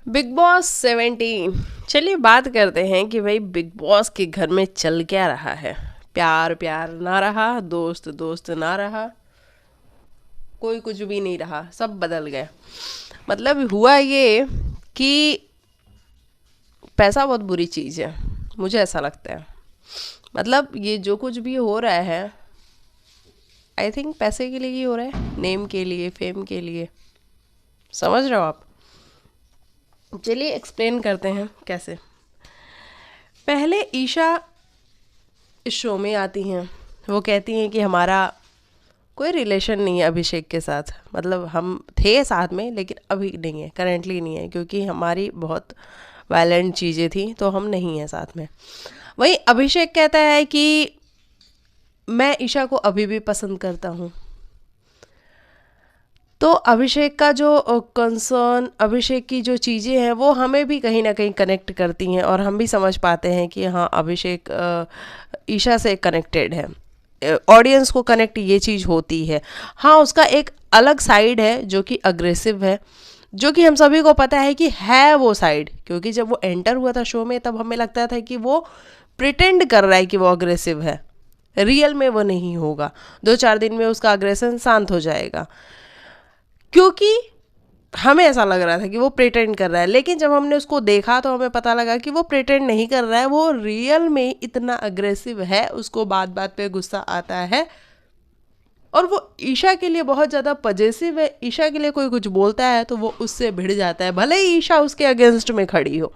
Big boss 17। चलिए बात करते हैं कि भाई बिग बॉस के घर में चल क्या रहा है। प्यार प्यार ना रहा, दोस्त दोस्त ना रहा, कोई कुछ भी नहीं रहा, सब बदल गया। मतलब हुआ ये कि पैसा बहुत बुरी चीज़ है, मुझे ऐसा लगता है। मतलब ये जो कुछ भी हो रहा है, आई थिंक पैसे के लिए ही हो रहा है, नेम के लिए, फेम के लिए। समझ रहे हो आप? चलिए एक्सप्लेन करते हैं कैसे। पहले ईशा इस शो में आती हैं, वो कहती हैं कि हमारा कोई रिलेशन नहीं है अभिषेक के साथ। मतलब हम थे साथ में लेकिन अभी नहीं है, करेंटली नहीं है, क्योंकि हमारी बहुत वायलेंट चीज़ें थी तो हम नहीं हैं साथ में। वहीं अभिषेक कहता है कि मैं ईशा को अभी भी पसंद करता हूँ। तो अभिषेक का जो कंसर्न, अभिषेक की जो चीज़ें हैं वो हमें भी कहीं ना कहीं कनेक्ट करती हैं और हम भी समझ पाते हैं कि हाँ अभिषेक ईशा से कनेक्टेड है। ऑडियंस को कनेक्ट ये चीज़ होती है। हाँ, उसका एक अलग साइड है जो कि अग्रेसिव है, जो कि हम सभी को पता है कि है वो साइड, क्योंकि जब वो एंटर हुआ था शो में तब हमें लगता था कि वो प्रिटेंड कर रहा है कि वो अग्रेसिव है। रियल में वो नहीं होगा, 2-4 दिन में उसका अग्रेशन शांत हो जाएगा, क्योंकि हमें ऐसा लग रहा था कि वो प्रिटेंड कर रहा है। लेकिन जब हमने उसको देखा तो हमें पता लगा कि वो प्रिटेंड नहीं कर रहा है, वो रियल में इतना अग्रेसिव है, उसको बात बात पे गुस्सा आता है और वो ईशा के लिए बहुत ज़्यादा पजेसिव है। ईशा के लिए कोई कुछ बोलता है तो वो उससे भिड़ जाता है, भले ही ईशा उसके अगेंस्ट में खड़ी हो।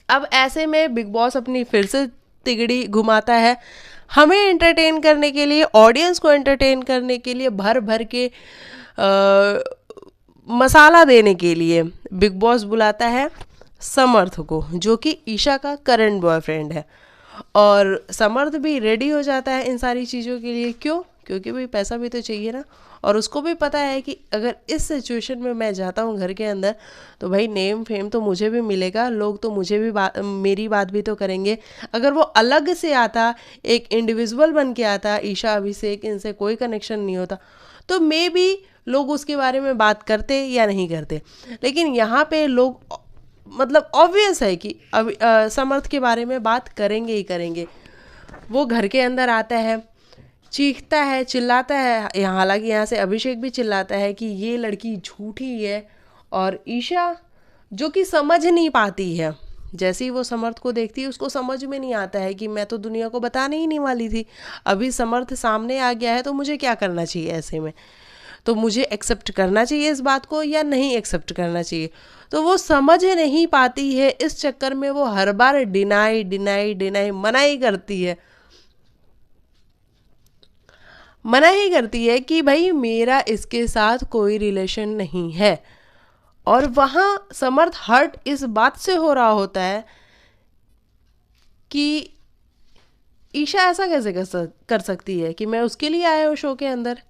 अब ऐसे में बिग बॉस अपनी फिर से तिगड़ी घुमाता है, हमें एंटरटेन करने के लिए, ऑडियंस को एंटरटेन करने के लिए, भर भर के मसाला देने के लिए बिग बॉस बुलाता है समर्थ को, जो कि ईशा का करंट बॉयफ्रेंड है। और समर्थ भी रेडी हो जाता है इन सारी चीज़ों के लिए। क्यों? क्योंकि भाई पैसा भी तो चाहिए ना। और उसको भी पता है कि अगर इस सिचुएशन में मैं जाता हूँ घर के अंदर तो भाई नेम फेम तो मुझे भी मिलेगा, लोग तो मुझे भी मेरी बात भी तो करेंगे। अगर वो अलग से आता, एक इंडिविजुअल बन के आता, ईशा अभिषेक इनसे कोई कनेक्शन नहीं होता, तो मे बी लोग उसके बारे में बात करते या नहीं करते। लेकिन यहाँ पे लोग, मतलब ऑब्वियस है कि अब समर्थ के बारे में बात करेंगे ही करेंगे। वो घर के अंदर आता है, चीखता है, चिल्लाता है। यहाँ हालांकि यहाँ से अभिषेक भी चिल्लाता है कि ये लड़की झूठी है। और ईशा जो कि समझ नहीं पाती है, जैसे ही वो समर्थ को देखती है उसको समझ में नहीं आता है कि मैं तो दुनिया को बताने ही नहीं वाली थी, अभी समर्थ सामने आ गया है तो मुझे क्या करना चाहिए ऐसे में। तो मुझे एक्सेप्ट करना चाहिए इस बात को या नहीं एक्सेप्ट करना चाहिए। तो वो समझ नहीं पाती है, इस चक्कर में वो हर बार डिनाई डिनाई डिनाई मना ही करती है, मना ही करती है कि भाई मेरा इसके साथ कोई रिलेशन नहीं है। और वहाँ समर्थ हर्ट इस बात से हो रहा होता है कि ईशा ऐसा कैसे कर सकती है कि मैं उसके लिए आया हूँ शो के अंदर।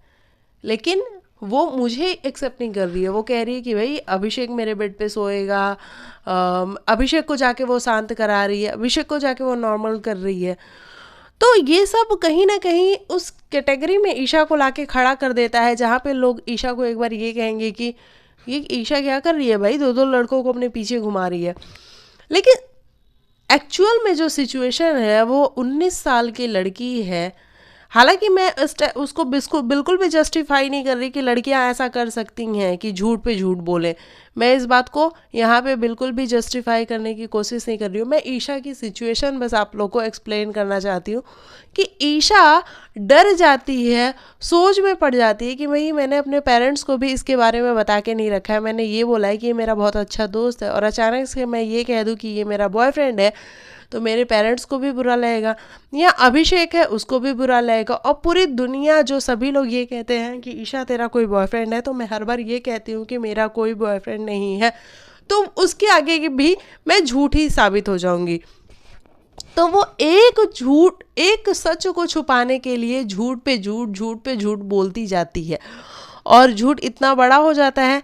लेकिन वो मुझे एक्सेप्ट नहीं कर रही है। वो कह रही है कि भाई अभिषेक मेरे बेड पे सोएगा, अभिषेक को जाके वो शांत करा रही है, अभिषेक को जाके वो नॉर्मल कर रही है। तो ये सब कहीं ना कहीं उस कैटेगरी में ईशा को लाके खड़ा कर देता है, जहाँ पे लोग ईशा को एक बार ये कहेंगे कि ये ईशा क्या कर रही है भाई, दो दो लड़कों को अपने पीछे घुमा रही है। लेकिन एक्चुअल में जो सिचुएशन है वो 19 साल की लड़की है। हालांकि मैं उसको बिल्कुल भी जस्टिफाई नहीं कर रही कि लड़कियां ऐसा कर सकती हैं कि झूठ पे झूठ बोले। मैं इस बात को यहाँ पे बिल्कुल भी जस्टिफाई करने की कोशिश नहीं कर रही हूँ। मैं ईशा की सिचुएशन बस आप लोग को एक्सप्लेन करना चाहती हूँ कि ईशा डर जाती है, सोच में पड़ जाती है कि भाई मैंने अपने पेरेंट्स को भी इसके बारे में बता के नहीं रखा है, मैंने ये बोला है कि ये मेरा बहुत अच्छा दोस्त है, और अचानक से मैं ये कह दूँ कि ये मेरा बॉयफ्रेंड है तो मेरे पेरेंट्स को भी बुरा लगेगा, या अभिषेक है उसको भी बुरा लगेगा, और पूरी दुनिया, जो सभी लोग ये कहते हैं कि ईशा तेरा कोई बॉयफ्रेंड है, तो मैं हर बार ये कहती हूँ कि मेरा कोई बॉयफ्रेंड नहीं है, तो उसके आगे की भी मैं झूठी साबित हो जाऊंगी। तो वो एक झूठ, एक सच को छुपाने के लिए झूठ पे झूठ, झूठ पे झूठ बोलती जाती है। और झूठ इतना बड़ा हो जाता है,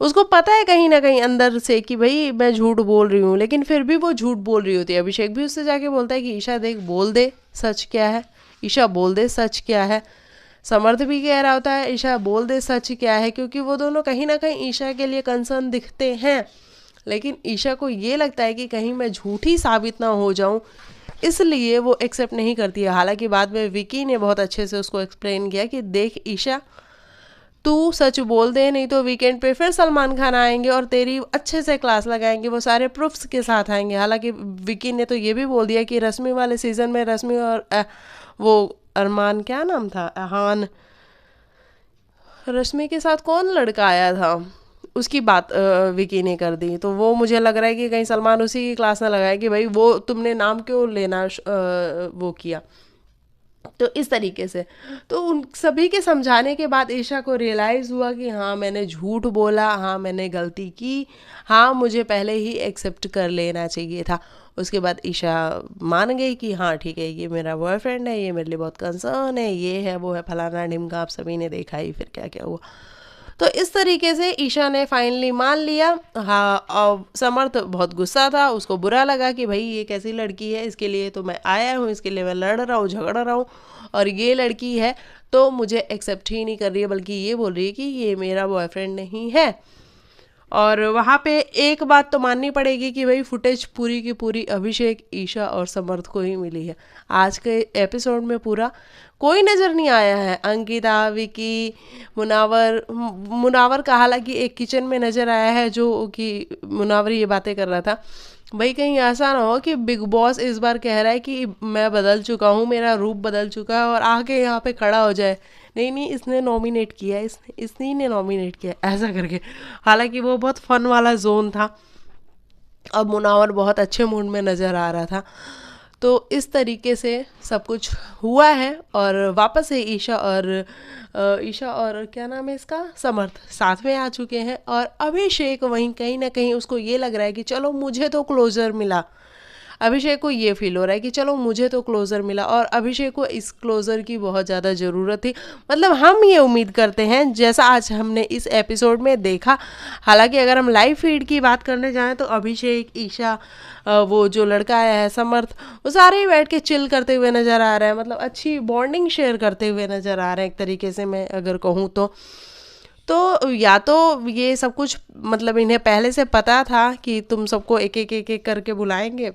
उसको पता है कहीं ना कहीं अंदर से कि भाई मैं झूठ बोल रही हूँ, लेकिन फिर भी वो झूठ बोल रही होती है। अभिषेक भी उससे जाके बोलता है कि ईशा देख, बोल दे सच क्या है, ईशा बोल दे सच क्या है। समर्थ भी कह रहा होता है ईशा बोल दे सच क्या है, क्योंकि वो दोनों कहीं ना कहीं ईशा के लिए कंसर्न दिखते हैं। लेकिन ईशा को ये लगता है कि कहीं मैं झूठी साबित ना हो जाऊं, इसलिए वो एक्सेप्ट नहीं करती है। हालांकि बाद में विकी ने बहुत अच्छे से उसको एक्सप्लेन किया कि देख ईशा, तू सच बोल दे, नहीं तो वीकेंड पे फिर सलमान खान आएंगे और तेरी अच्छे से क्लास लगाएंगे, वो सारे प्रूफ्स के साथ आएंगे। हालांकि विकी ने तो ये भी बोल दिया कि रश्मि वाले सीजन में रश्मि और वो अरमान, क्या नाम था, अहान, रश्मि के साथ कौन लड़का आया था, उसकी बात विकी ने कर दी। तो वो मुझे लग रहा है कि कहीं सलमान उसी की क्लास ना लगाए कि भाई वो तुमने नाम क्यों लेना वो किया। तो इस तरीके से तो उन सभी के समझाने के बाद ईशा को रियलाइज़ हुआ कि हाँ मैंने झूठ बोला, हाँ मैंने गलती की, हाँ मुझे पहले ही एक्सेप्ट कर लेना चाहिए था। उसके बाद ईशा मान गई कि हाँ ठीक है, ये मेरा बॉयफ्रेंड है, ये मेरे लिए बहुत कंसर्न है, ये है वो है, फलाना ढिमका, आप सभी ने देखा ही फिर क्या क्या हुआ। तो इस तरीके से ईशा ने फाइनली मान लिया। हाँ, और समर्थ बहुत गुस्सा था, उसको बुरा लगा कि भाई ये कैसी लड़की है, इसके लिए तो मैं आया हूँ, इसके लिए मैं लड़ रहा हूँ, झगड़ रहा हूँ, और ये लड़की है तो मुझे एक्सेप्ट ही नहीं कर रही है, बल्कि ये बोल रही है कि ये मेरा बॉयफ्रेंड नहीं है। और वहाँ पे एक बात तो माननी पड़ेगी कि भाई फुटेज पूरी की पूरी अभिषेक, ईशा और समर्थ को ही मिली है। आज के एपिसोड में पूरा कोई नज़र नहीं आया है। अंकिता, विकी, मुनावर का हालांकि एक किचन में नज़र आया है, जो कि मुनावर ये बातें कर रहा था। भाई कहीं ऐसा ना हो कि बिग बॉस इस बार कह रहा है कि मैं बदल चुका हूँ, मेरा रूप बदल चुका है, और आके यहाँ पे खड़ा हो जाए, नहीं नहीं इसने नॉमिनेट किया है, इसने ने नॉमिनेट किया है, ऐसा करके। हालांकि वो बहुत फन वाला जोन था। अब मुनावर बहुत अच्छे मूड में नज़र आ रहा था। तो इस तरीके से सब कुछ हुआ है, और वापस से ईशा और क्या नाम है इसका, समर्थ साथ में आ चुके हैं। और अभिषेक वहीं कहीं ना कहीं उसको ये लग रहा है कि चलो मुझे तो क्लोजर मिला। अभिषेक को ये फील हो रहा है कि चलो मुझे तो क्लोज़र मिला, और अभिषेक को इस क्लोज़र की बहुत ज़्यादा ज़रूरत थी। मतलब हम ये उम्मीद करते हैं, जैसा आज हमने इस एपिसोड में देखा। हालांकि अगर हम लाइव फीड की बात करने जाएं तो अभिषेक, ईशा, वो जो लड़का आया है समर्थ, वो सारे ही बैठ के चिल करते हुए नज़र आ रहे हैं। मतलब अच्छी बॉन्डिंग शेयर करते हुए नज़र आ रहे हैं, एक तरीके से मैं अगर कहूँ तो या तो ये सब कुछ मतलब इन्हें पहले से पता था कि तुम सबको एक एक एक एक करके बुलाएंगे,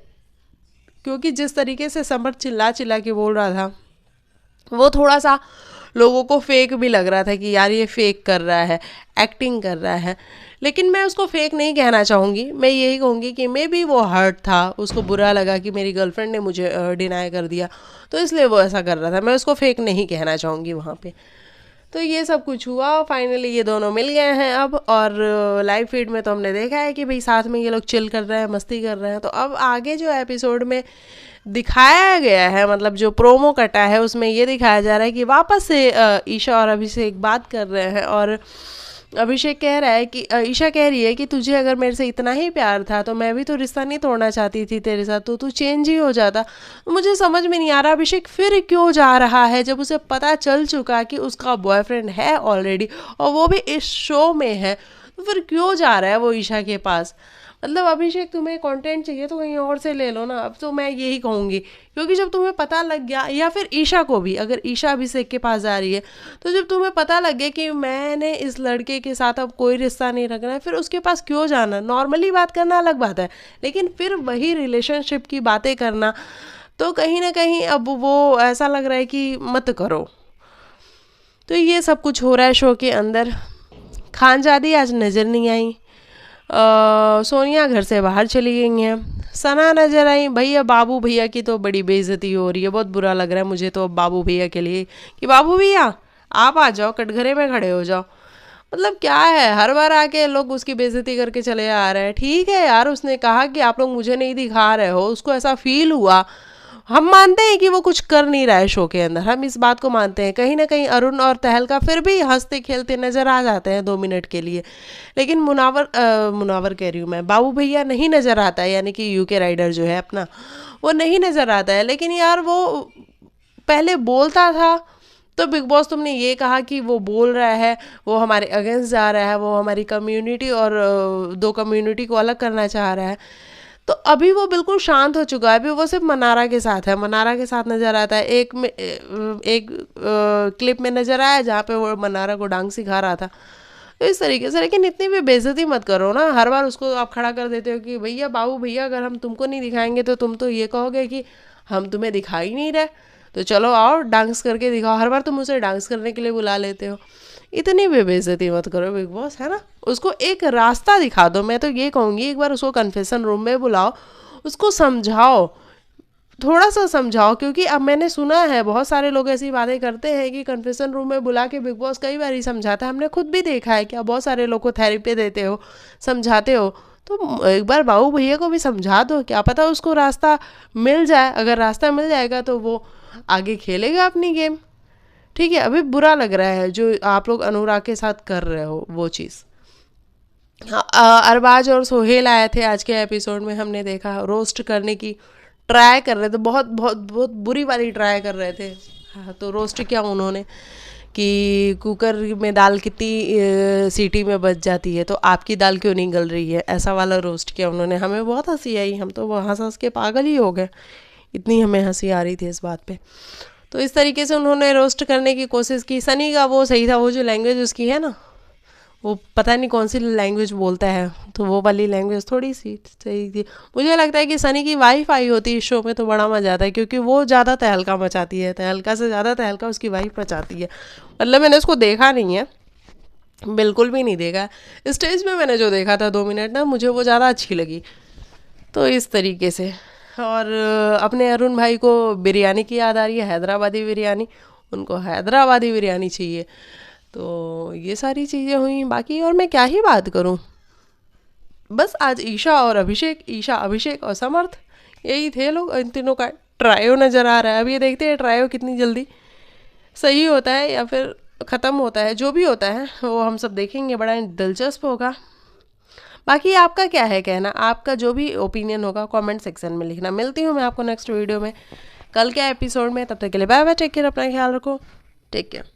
क्योंकि जिस तरीके से समर चिल्ला चिल्ला के बोल रहा था वो थोड़ा सा लोगों को फेक भी लग रहा था कि यार ये फेक कर रहा है, एक्टिंग कर रहा है। लेकिन मैं उसको फेक नहीं कहना चाहूँगी, मैं यही कहूँगी कि मे बी वो हर्ट था, उसको बुरा लगा कि मेरी गर्लफ्रेंड ने मुझे डिनाई कर दिया, तो इसलिए वो ऐसा कर रहा था। मैं उसको फेक नहीं कहना चाहूँगी वहाँ पे। तो ये सब कुछ हुआ, फाइनली ये दोनों मिल गए हैं अब। और लाइव फीड में तो हमने देखा है कि भाई साथ में ये लोग चिल कर रहे हैं, मस्ती कर रहे हैं। तो अब आगे जो एपिसोड में दिखाया गया है, मतलब जो प्रोमो कटा है उसमें ये दिखाया जा रहा है कि वापस से ईशा और अभिषेक बात कर रहे हैं। और अभिषेक कह रहा है कि ईशा कह रही है कि तुझे अगर मेरे से इतना ही प्यार था तो मैं भी तो रिश्ता नहीं तोड़ना चाहती थी तेरे साथ, तो तू चेंज ही हो जाता। मुझे समझ में नहीं आ रहा अभिषेक फिर क्यों जा रहा है, जब उसे पता चल चुका कि उसका बॉयफ्रेंड है ऑलरेडी, और वो भी इस शो में है, तो फिर क्यों जा रहा है वो ईशा के पास। मतलब अभिषेक तुम्हें कंटेंट चाहिए तो कहीं और से ले लो ना, अब तो मैं यही कहूँगी। क्योंकि जब तुम्हें पता लग गया, या फिर ईशा को भी, अगर ईशा अभिषेक के पास जा रही है, तो जब तुम्हें पता लग गया कि मैंने इस लड़के के साथ अब कोई रिश्ता नहीं रखना है, फिर उसके पास क्यों जाना। नॉर्मली बात करना अलग बात है, लेकिन फिर वही रिलेशनशिप की बातें करना, तो कहीं ना कहीं अब वो ऐसा लग रहा है कि मत करो। तो ये सब कुछ हो रहा है शो के अंदर। खानजादी आज नज़र नहीं आई, सोनिया घर से बाहर चली गई हैं, सना नजर आई। भैया, बाबू भैया की तो बड़ी बेइज्जती हो रही है, बहुत बुरा लग रहा है मुझे तो बाबू भैया के लिए, कि बाबू भैया आप आ जाओ, कटघरे में खड़े हो जाओ। मतलब क्या है, हर बार आके लोग उसकी बेइज्जती करके चले आ रहे हैं। ठीक है यार, उसने कहा कि आप लोग मुझे नहीं दिखा रहे हो, उसको ऐसा फील हुआ। हम मानते हैं कि वो कुछ कर नहीं रहा है शो के अंदर, हम इस बात को मानते हैं। कहीं ना कहीं अरुण और तहलका फिर भी हंसते खेलते नजर आ जाते हैं 2 मिनट के लिए, लेकिन मुनावर कह रही हूँ मैं, बाबू भैया नहीं नजर आता है, यानी कि यूके राइडर जो है अपना, वो नहीं नजर आता है। लेकिन यार वो पहले बोलता था, तो बिग बॉस तुमने ये कहा कि वो बोल रहा है, वो हमारे अगेंस्ट जा रहा है, वो हमारी कम्युनिटी और 2 कम्युनिटी को अलग करना चाह रहा है। तो अभी वो बिल्कुल शांत हो चुका है, अभी वो सिर्फ मनारा के साथ है, मनारा के साथ नजर आता है। एक क्लिप में नजर आया जहाँ पे वो मनारा को डांस सिखा रहा था। तो इस तरीके से, लेकिन इतनी भी बेइज्जती मत करो ना, हर बार उसको आप खड़ा कर देते हो कि भैया बाबू भैया अगर हम तुमको नहीं दिखाएंगे तो तुम तो ये कहोगे कि हम तुम्हें दिखा ही नहीं रहे, तो चलो आओ डांस करके दिखाओ, हर बार तुम उसे डांस करने के लिए बुला लेते हो। इतनी भी बेइज्जती मत करो बिग बॉस, है ना। उसको एक रास्ता दिखा दो, मैं तो ये कहूँगी एक बार उसको कन्फेशन रूम में बुलाओ, उसको समझाओ, थोड़ा सा समझाओ, क्योंकि अब मैंने सुना है बहुत सारे लोग ऐसी बातें करते हैं कि कन्फेशन रूम में बुला के बिग बॉस कई बार ही समझाता है, हमने खुद भी देखा है कि आप बहुत सारे लोग को थेरेपी देते हो, समझाते हो, तो एक बार बाबू भैया को भी समझा दो, क्या पता उसको रास्ता मिल जाए, अगर रास्ता मिल जाएगा तो वो आगे खेलेगा अपनी गेम। ठीक है, अभी बुरा लग रहा है जो आप लोग अनुराग के साथ कर रहे हो वो चीज़। हाँ, अरबाज और सोहेल आए थे आज के एपिसोड में, हमने देखा रोस्ट करने की ट्राई कर रहे थे, बहुत बहुत बहुत बुरी वाली ट्राई कर रहे थे। हाँ, तो रोस्ट किया उन्होंने कि कुकर में दाल कितनी सीटी में बच जाती है तो आपकी दाल क्यों नहीं गल रही है, ऐसा वाला रोस्ट किया उन्होंने। हमें बहुत हंसी आई, हम तो हंस हंस के पागल ही हो गए, इतनी हमें हंसी आ रही थी इस बात पे। तो इस तरीके से उन्होंने रोस्ट करने की कोशिश की। सनी का वो सही था, वो जो लैंग्वेज उसकी है ना, वो पता नहीं कौन सी लैंग्वेज बोलता है, तो वो वाली लैंग्वेज थोड़ी सी सही थी। मुझे लगता है कि सनी की वाइफ आई होती इस शो में तो बड़ा मजा आता है, क्योंकि वो ज़्यादा तहलका मचाती है, तहलका से ज़्यादा तहलका उसकी वाइफ मचाती है। मतलब मैंने उसको देखा नहीं है, बिल्कुल भी नहीं देखा, स्टेज पे मैंने जो देखा था 2 मिनट ना, मुझे वो ज़्यादा अच्छी लगी। तो इस तरीके से। और अपने अरुण भाई को बिरयानी की याद आ रही है, हैदराबादी बिरयानी, उनको हैदराबादी बिरयानी चाहिए। तो ये सारी चीज़ें हुई, बाकी और मैं क्या ही बात करूं। बस आज ईशा और अभिषेक, ईशा अभिषेक और समर्थ, यही थे लोग। इन तीनों का ट्रायो नज़र आ रहा है। अब ये देखते हैं ट्रायो कितनी जल्दी सही होता है या फिर ख़त्म होता है, जो भी होता है वो हम सब देखेंगे, बड़ा दिलचस्प होगा। बाकी आपका क्या है कहना, आपका जो भी ओपिनियन होगा कमेंट सेक्शन में लिखना। मिलती हूँ मैं आपको नेक्स्ट वीडियो में कल के एपिसोड में, तब तक के लिए बाय बाय, टेक केयर, अपना ख्याल रखो, टेक केयर।